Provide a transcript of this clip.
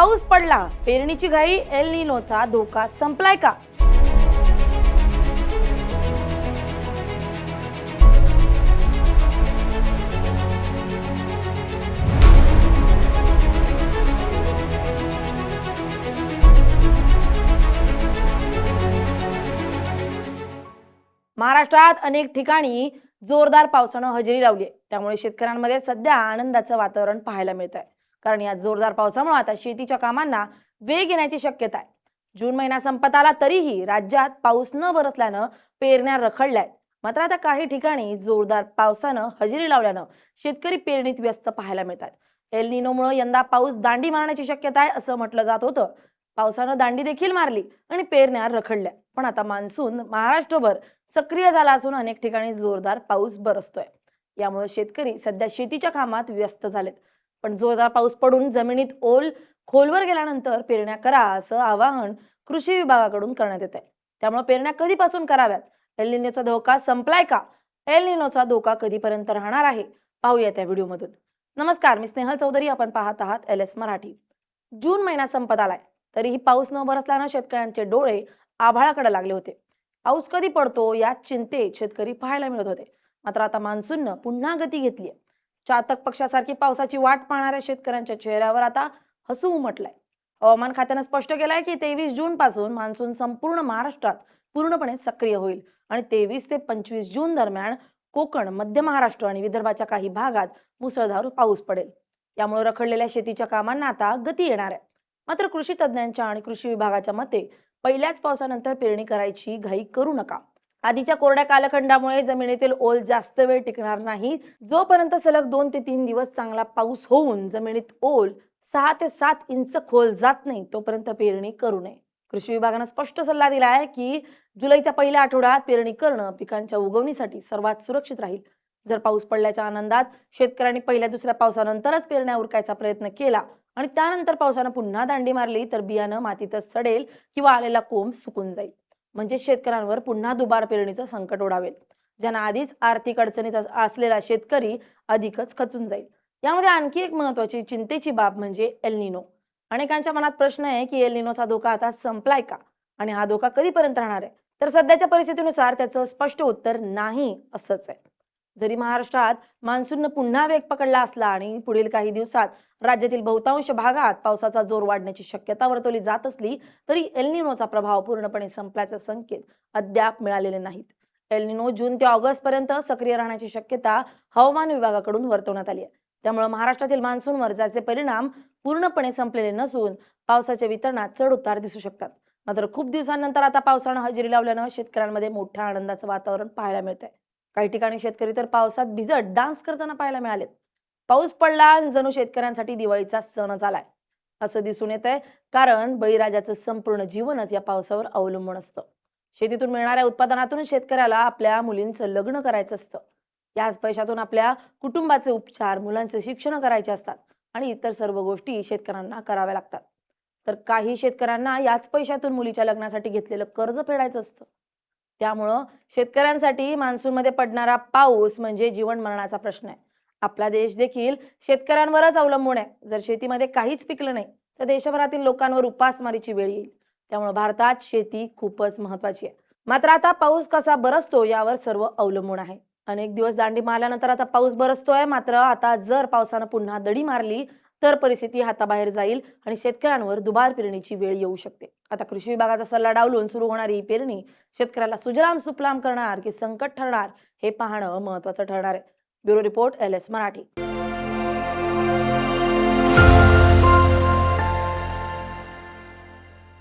पाऊस पडला, पेरणीची घाई, एल निनोचा धोका संपलाय का? महाराष्ट्रात अनेक ठिकाणी जोरदार पावसानं हजेरी लावली आहे. त्यामुळे शेतकऱ्यांमध्ये सध्या आनंदाचं वातावरण पाहायला मिळत आहे. कारण या जोरदार पावसामुळे आता शेतीच्या कामांना वेग येण्याची शक्यता आहे. जून महिना संपत आला तरीही राज्यात पाऊस न बरसल्यानं पेरण्या रखडल्या आहेत. मात्र आता काही ठिकाणी जोरदार पावसानं हजेरी लावल्यानं शेतकरी पेरणीत व्यस्त पाहायला मिळतात. एल निनोमुळे यंदा पाऊस दांडी मारण्याची शक्यता आहे असं म्हटलं जात होतं. पावसानं दांडी देखील मारली आणि पेरण्या रखडल्या. पण आता मान्सून महाराष्ट्रभर सक्रिय झाला असून अनेक ठिकाणी जोरदार पाऊस बरसतोय. यामुळे शेतकरी सध्या शेतीच्या कामात व्यस्त झालेत. पण जोरदार पाऊस पडून जमिनीत ओल खोलवर गेल्यानंतर पेरण्या करा असं आवाहन कृषी विभागाकडून करण्यात येत आहे. त्यामुळे पेरण्या कधीपासून कराव्यात? एल निनोचा धोका संपलाय का? एल निनोचा धोका कधीपर्यंत राहणार आहे? पाहूया त्या व्हिडिओमधून. नमस्कार, मी स्नेहल चौधरी. आपण पाहत आहात LS मराठी. जून महिना संपत आलाय तरीही पाऊस न बरसल्यानं शेतकऱ्यांचे डोळे आभाळाकडे लागले होते. पाऊस कधी पडतो या चिंतेत शेतकरी पाहायला मिळत होते. मात्र आता मान्सूननं पुन्हा गती घेतली आहे. चातक पक्षासारखी पावसाची वाट पाहणाऱ्या शेतकऱ्यांच्या चेहऱ्यावर आता हसू उमटलंय. हवामान खात्यानं स्पष्ट केलंय की 23 जून पासून मान्सून संपूर्ण महाराष्ट्रात पूर्णपणे सक्रिय होईल आणि 23 ते 25 जून दरम्यान कोकण, मध्य महाराष्ट्र आणि विदर्भाच्या काही भागात मुसळधार पाऊस पडेल. यामुळे रखडलेल्या शेतीच्या कामांना आता गती येणार आहे. मात्र कृषी तज्ज्ञांच्या आणि कृषी विभागाच्या मते पहिल्याच पावसानंतर पेरणी करायची घाई करू नका. आधीच्या कोरड्या कालखंडामुळे जमिनीतील ओल जास्त वेळ टिकणार नाही. जोपर्यंत सलग 2 ते 3 दिवस चांगला पाऊस होऊन जमिनीत ओल 6 ते 7 इंच खोल जात नाही तोपर्यंत पेरणी करू नये. कृषी विभागानं स्पष्ट सल्ला दिला आहे की जुलैच्या पहिल्या आठवड्यात पेरणी करणं पिकांच्या उगवणीसाठी सर्वात सुरक्षित राहील. जर पाऊस पडल्याच्या आनंदात शेतकऱ्यांनी पहिल्या दुसऱ्या पावसानंतरच पेरण्या उरकायचा प्रयत्न केला आणि त्यानंतर पावसानं पुन्हा दांडी मारली तर बियाणं मातीतच सडेल किंवा आलेला कोंब सुकून जाईल. म्हणजे शेतकऱ्यांवर पुन्हा दुबार पेरणीचं संकट ओढावेल. ज्यांना आधीच आर्थिक अडचणीत असलेला शेतकरी अधिकच खचून जाईल. यामध्ये आणखी एक महत्वाची चिंतेची बाब म्हणजे एल निनो. अनेकांच्या मनात प्रश्न आहे की एल निनोचा धोका आता संपलाय का आणि हा धोका कधीपर्यंत राहणार आहे? तर सध्याच्या परिस्थितीनुसार त्याचं स्पष्ट उत्तर नाही असंच आहे. जरी महाराष्ट्रात मान्सूननं पुन्हा वेग पकडला असला आणि पुढील काही दिवसात राज्यातील बहुतांश भागात पावसाचा जोर वाढण्याची शक्यता वर्तवली जात असली तरी एल निनोचा प्रभाव पूर्णपणे संपल्याचे संकेत अद्याप मिळालेले नाहीत. एल निनो जून ते ऑगस्ट पर्यंत सक्रिय राहण्याची शक्यता हवामान विभागाकडून वर्तवण्यात आली आहे. त्यामुळे महाराष्ट्रातील मान्सूनवर ज्याचे परिणाम पूर्णपणे संपलेले नसून पावसाच्या वितरणात चढ उतार दिसू शकतात. मात्र खूप दिवसांनंतर आता पावसानं हजेरी लावल्यानं शेतकऱ्यांमध्ये मोठ्या आनंदाचं वातावरण पाहायला मिळत आहे. काही ठिकाणी शेतकरी तर पावसात भिजत डान्स करताना पाहायला मिळालेत. पाऊस पडला आणि जणू शेतकऱ्यांसाठी दिवाळीचा सण झालाय असं दिसून येत आहे. कारण बळीराजाचं संपूर्ण जीवनच या पावसावर अवलंबून असतं. शेतीतून मिळणाऱ्या उत्पादनातून शेतकऱ्याला आपल्या मुलींचं लग्न करायचं असतं. याच पैशातून आपल्या कुटुंबाचे उपचार, मुलांचे शिक्षण करायचे असतात आणि इतर सर्व गोष्टी शेतकऱ्यांना कराव्या लागतात. तर काही शेतकऱ्यांना याच पैशातून मुलीच्या लग्नासाठी घेतलेलं कर्ज फेडायचं असतं. त्यामुळं शेतकऱ्यांसाठी मान्सूनमध्ये पडणारा पाऊस म्हणजे जीवन मरणाचा प्रश्न आहे. आपला देश देखील शेतकऱ्यांवरच अवलंबून आहे. जर शेतीमध्ये काहीच पिकलं नाही तर देशभरातील लोकांवर उपासमारीची वेळ येईल. त्यामुळे भारतात शेती खूपच महत्वाची आहे. मात्र आता पाऊस कसा बरसतो यावर सर्व अवलंबून आहे. अनेक दिवस दांडी मारल्यानंतर आता पाऊस बरसतोय. मात्र आता जर पावसानं पुन्हा दडी मारली तर परिस्थिती हाताबाहेर जाईल आणि शेतकऱ्यांवर दुबार पेरणीची वेळ येऊ शकते. आता कृषी विभागाचा सल्ला डावलून सुरू होणारी ही पेरणी शेतकऱ्याला सुजलाम सुफलाम करणार की संकट ठरणार हे पाहणं महत्वाचं ठरणार आहे. Bureau report LS Marathi.